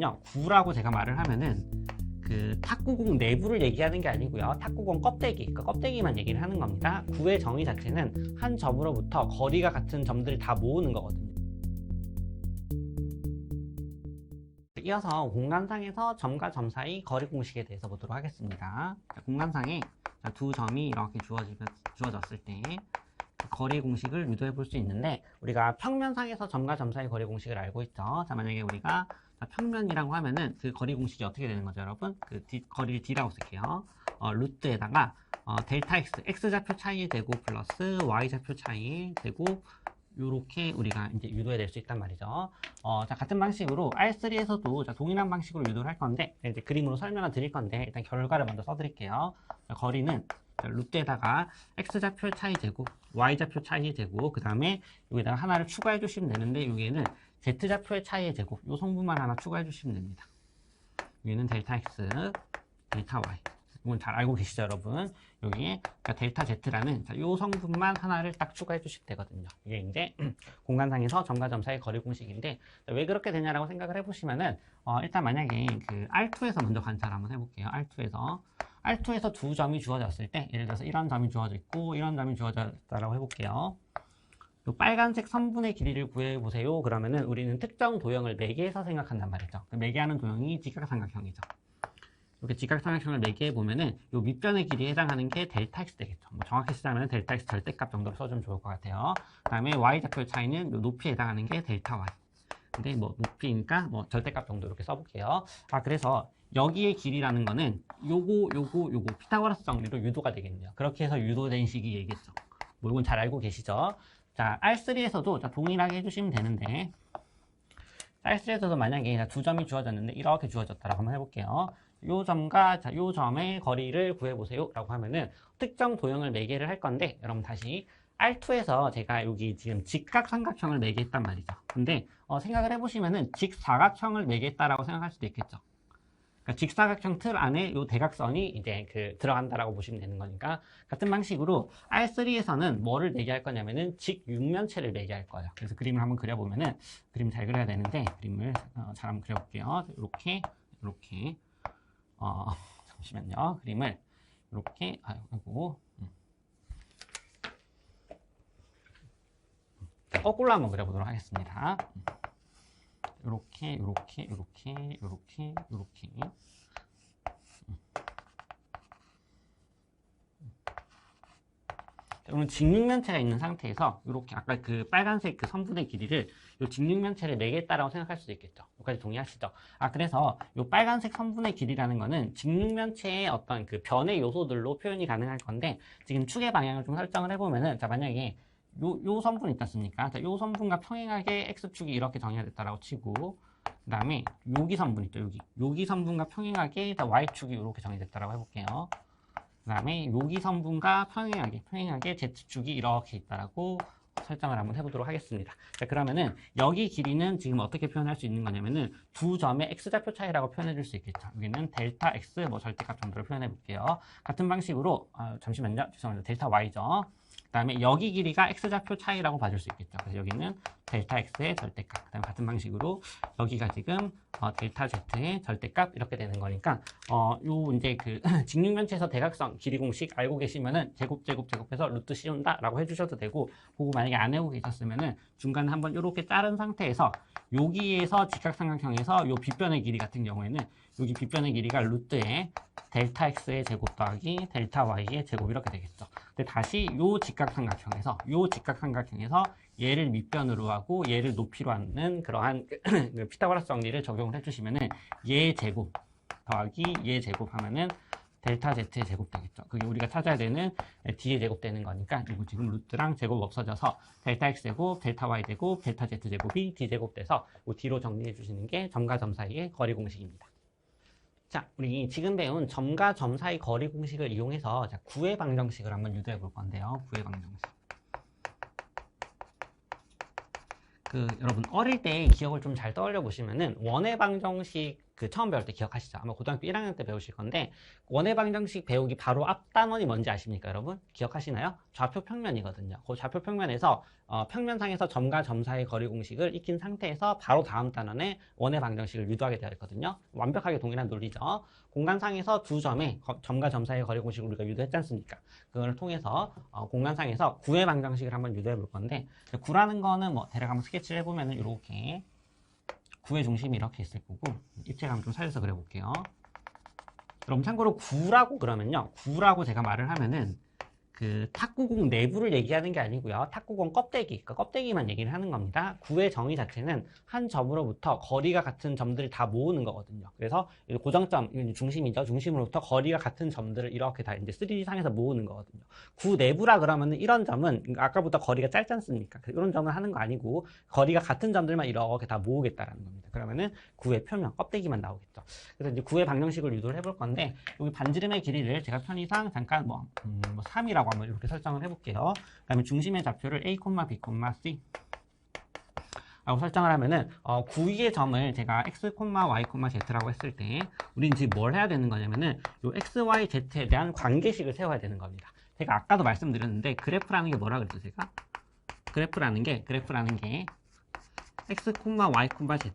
구는요, 구라고 제가 말을 하면은 그 탁구공 내부를 얘기하는 게 아니고요. 탁구공 껍데기, 그 껍데기만 얘기를 하는 겁니다. 구의 정의 자체는 한 점으로부터 거리가 같은 점들을 다 모으는 거거든요. 이어서 공간상에서 점과 점 사이 거리 공식에 대해서 보도록 하겠습니다. 공간상에 두 점이 이렇게 주어졌을 때 거리 공식을 유도해 볼 수 있는데, 우리가 평면상에서 점과 점 사이 거리 공식을 알고 있죠. 자, 만약에 우리가 평면이라고 하면은 그 거리 공식이 어떻게 되는 거죠, 여러분? 그 거리를 d라고 쓸게요. 루트에다가 델타 x, x좌표 차이의 제곱 플러스 y좌표 차이의 제곱, 요렇게 우리가 이제 유도해낼 수 있단 말이죠. 자, 같은 방식으로 R3에서도 자, 동일한 방식으로 유도를 할 건데, 이제 그림으로 설명을 드릴 건데, 일단 결과를 먼저 써드릴게요. 자, 거리는 루트에다가 x좌표 차이 제곱, y좌표 차이 제곱, 그 다음에 여기다가 하나를 추가해 주시면 되는데, 여기에는 z좌표의 차이의 제곱, 요 성분만 하나 추가해 주시면 됩니다. 여기는 델타 x, 델타 y. 이건 잘 알고 계시죠, 여러분? 여기에 그러니까 델타 z라는 요 성분만 하나를 딱 추가해 주시면 되거든요. 이게 이제 공간상에서 점과 점 사이 거리 공식인데, 왜 그렇게 되냐라고 생각을 해보시면은 일단 만약에 그 R2에서 먼저 관찰 한번 해볼게요. R2에서 두 점이 주어졌을 때, 예를 들어서 이런 점이 주어져 있고 이런 점이 주어졌다라고 해볼게요. 요 빨간색 선분의 길이를 구해보세요. 그러면은 우리는 특정 도형을 매개해서 생각한단 말이죠. 매개하는 도형이 직각삼각형이죠. 이렇게 직각삼각형을 매개해보면은 요 밑변의 길이에 해당하는 게 델타 x 되겠죠. 뭐 정확히 쓰자면 델타 x 절대값 정도로 써주면 좋을 것 같아요. 그 다음에 y좌표의 차이는 요 높이에 해당하는 게 델타 y. 근데 뭐 높이니까 뭐 절대값 정도 이렇게 써볼게요. 그래서 여기의 길이라는 거는 요거 피타고라스 정리로 유도가 되겠네요. 그렇게 해서 유도된 식이 얘기했죠. 뭐 이건 잘 알고 계시죠? 자, R3에서도 자, 동일하게 해주시면 되는데, R3에서도 만약에 두 점이 주어졌는데 이렇게 주어졌다라고 한번 해볼게요. 요 점과 요 점의 거리를 구해보세요 라고 하면은 특정 도형을 매개를 할 건데, 여러분 다시 R2에서 제가 여기 지금 직각삼각형을 매개했단 말이죠. 근데 생각을 해보시면은 직사각형을 매개했다라고 생각할 수도 있겠죠. 그러니까 직사각형 틀 안에 요 대각선이 이제 들어간다라고 보시면 되는 거니까, 같은 방식으로 R3에서는 뭐를 매개할 거냐면은 직육면체를 매개할 거예요. 그래서 그림을 한번 그려보면은, 그림 잘 그려야 되는데 그림을 잘 한번 그려볼게요. 이렇게 잠시만요. 그림을 이렇게 거꾸로 한번 그려보도록 하겠습니다. 이렇게. 오늘 직육면체가 있는 상태에서 이렇게 아까 그 빨간색 그 선분의 길이를 요 직육면체를 매개했다라고 생각할 수도 있겠죠. 여기까지 동의하시죠? 그래서 요 빨간색 선분의 길이라는 거는 직육면체의 어떤 그 변의 요소들로 표현이 가능할 건데, 지금 축의 방향을 좀 설정을 해보면은, 자, 만약에 요 선분 있지 않습니까? 자, 요 선분과 평행하게 x축이 이렇게 정의가 됐다라고 치고, 그 다음에 여기 선분 있죠, 여기 선분과 평행하게 y축이 이렇게 정의됐다라고 해볼게요. 그 다음에 여기 선분과 평행하게 z축이 이렇게 있다라고 설정을 한번 해보도록 하겠습니다. 자, 그러면은 여기 길이는 지금 어떻게 표현할 수 있는 거냐면은 두 점의 x좌표 차이라고 표현해 줄 수 있겠죠. 여기는 델타 x 뭐 절대값 정도로 표현해 볼게요. 같은 방식으로 잠시만요. 죄송합니다. 델타 y죠. 그 다음에 여기 길이가 x좌표 차이라고 봐줄 수 있겠죠. 그래서 여기는 델타 x의 절대값. 그다음에 같은 방식으로 여기가 지금 델타 z의 절대값 이렇게 되는 거니까, 요 이제 그 직육면체에서 대각선 길이 공식 알고 계시면은 제곱해서 루트 씌운다라고 해주셔도 되고, 그거 만약에 안 해보고 계셨으면은 중간에 한번 이렇게 자른 상태에서 여기에서 직각삼각형에서 요 빗변의 길이 같은 경우에는 여기 빗변의 길이가 루트에 델타 x의 제곱 더하기 델타 y의 제곱 이렇게 되겠죠. 근데 다시 요 직각삼각형에서 얘를 밑변으로 하고 얘를 높이로 하는 그러한 피타고라스 정리를 적용을 해주시면은 얘 제곱 더하기 얘 제곱 하면은 델타 z의 제곱 되겠죠. 그게 우리가 찾아야 되는 d의 제곱 되는 거니까, 이거 지금 루트랑 제곱 없어져서 델타 x 제곱, 델타 y 제곱, 델타 z 제곱이 d 제곱 돼서 이 d로 정리해 주시는 게 점과 점 사이의 거리 공식입니다. 자, 우리 지금 배운 점과 점 사이 거리 공식을 이용해서 구의 방정식을 한번 유도해 볼 건데요. 구의 방정식. 여러분 어릴 때 기억을 좀 잘 떠올려 보시면은 원의 방정식 그 처음 배울 때 기억하시죠? 아마 고등학교 1학년 때 배우실 건데 원의 방정식 배우기 바로 앞 단원이 뭔지 아십니까, 여러분? 기억하시나요? 좌표 평면이거든요. 그 좌표 평면에서 평면상에서 점과 점 사이의 거리 공식을 익힌 상태에서 바로 다음 단원에 원의 방정식을 유도하게 되어 있거든요. 완벽하게 동일한 논리죠. 공간상에서 두 점에 점과 점 사이의 거리 공식을 우리가 유도했지 않습니까? 그걸 통해서 공간상에서 구의 방정식을 한번 유도해 볼 건데, 구라는 거는 뭐 대략 한번 스케치를 해보면은 이렇게 구의 중심이 이렇게 있을 거고, 입체감 좀 살려서 그려볼게요. 여러분 참고로 구라고 그러면요, 구라고 제가 말을 하면은 그 탁구공 내부를 얘기하는 게 아니고요, 탁구공 껍데기, 그 껍데기만 얘기를 하는 겁니다. 구의 정의 자체는 한 점으로부터 거리가 같은 점들을 다 모으는 거거든요. 그래서 고정점, 중심이죠. 중심으로부터 거리가 같은 점들을 이렇게 다 이제 3D 상에서 모으는 거거든요. 구 내부라 그러면은 이런 점은 아까부터 거리가 짧지 않습니까? 이런 점을 하는 거 아니고 거리가 같은 점들만 이렇게 다 모으겠다라는 겁니다. 그러면은 구의 표면, 껍데기만 나오겠죠. 그래서 이제 구의 방정식을 유도를 해볼 건데, 여기 반지름의 길이를 제가 편의상 잠깐 3이라고 한번 이렇게 설정을 해볼게요. 그 다음에 중심의 좌표를 A, B, C 라고 설정을 하면은 구위의 점을 제가 X, Y, Z라고 했을 때 우리는 지금 뭘 해야 되는 거냐면은 요 X, Y, Z에 대한 관계식을 세워야 되는 겁니다. 제가 아까도 말씀드렸는데 그래프라는 게 뭐라 그랬죠, 제가? 그래프라는 게 X, Y,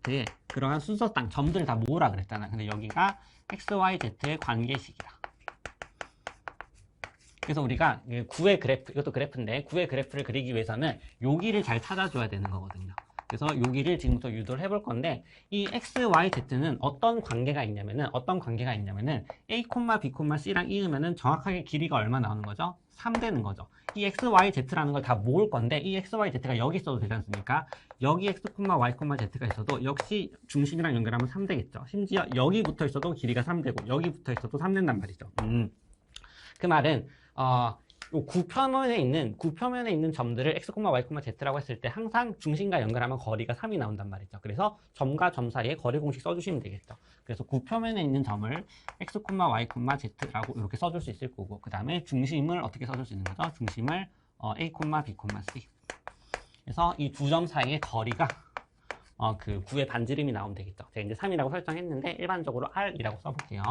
Z에 그러한 순서상 점들을 다 모으라 그랬잖아요. 근데 여기가 X, Y, Z의 관계식이다. 그래서 우리가 구의 그래프, 이것도 그래프인데 구의 그래프를 그리기 위해서는 여기를 잘 찾아줘야 되는 거거든요. 그래서 여기를 지금부터 유도를 해볼 건데, 이 X, Y, Z는 어떤 관계가 있냐면은 A, B, C랑 이으면은 정확하게 길이가 얼마 나오는 거죠? 3 되는 거죠. 이 X, Y, Z라는 걸 다 모을 건데, 이 X, Y, Z가 여기 있어도 되지 않습니까? 여기 X, Y, Z가 있어도 역시 중심이랑 연결하면 3 되겠죠. 심지어 여기 붙어 있어도 길이가 3 되고, 여기 붙어 있어도 3 된단 말이죠. 그 말은 요 구표면에 있는 점들을 X, Y, Z라고 했을 때 항상 중심과 연결하면 거리가 3이 나온단 말이죠. 그래서 점과 점 사이에 거리 공식 써주시면 되겠죠. 그래서 구표면에 있는 점을 X, Y, Z라고 이렇게 써줄 수 있을 거고, 그 다음에 중심을 어떻게 써줄 수 있는 거죠? 중심을 A, B, C. 그래서 이 두 점 사이의 거리가 그 구의 반지름이 나오면 되겠죠. 제가 이제 3이라고 설정했는데 일반적으로 R이라고 써볼게요.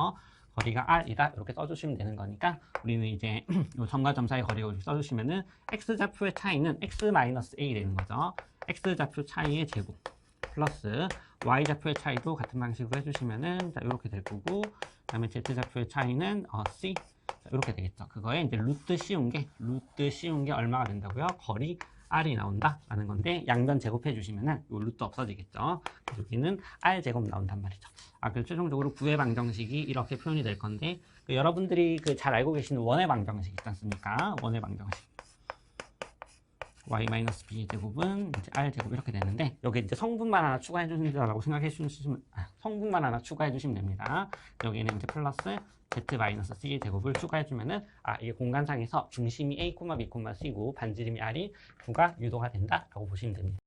거리가 R이다 이렇게 써주시면 되는 거니까, 우리는 이제 요 점과 점 사이 거리가 이렇게 써주시면은 X좌표의 차이는 X-A 되는 거죠. X좌표 차이의 제곱 플러스 Y좌표의 차이도 같은 방식으로 해주시면은 자 이렇게 될 거고, 그 다음에 Z좌표의 차이는 C 이렇게 되겠죠. 그거에 이제 루트 씌운 게 얼마가 된다고요? 거리 R이 나온다라는 건데, 양변 제곱해 주시면은 요 루트 없어지겠죠. 여기는 R 제곱 나온단 말이죠. 그래서 최종적으로 구의 방정식이 이렇게 표현이 될 건데, 여러분들이 잘 알고 계시는 원의 방정식 있지 않습니까? 원의 방정식. y-b의 제곱은 이제 r 제곱 이렇게 되는데, 여기 이제 성분만 하나 추가해 주신다라고 생각해 주시면, 성분만 하나 추가해 주시면 됩니다. 여기는 이제 플러스 z-c의 제곱을 추가해 주면은 이게 공간상에서 중심이 A, B, C고 반지름이 r이 9가 유도가 된다라고 보시면 됩니다.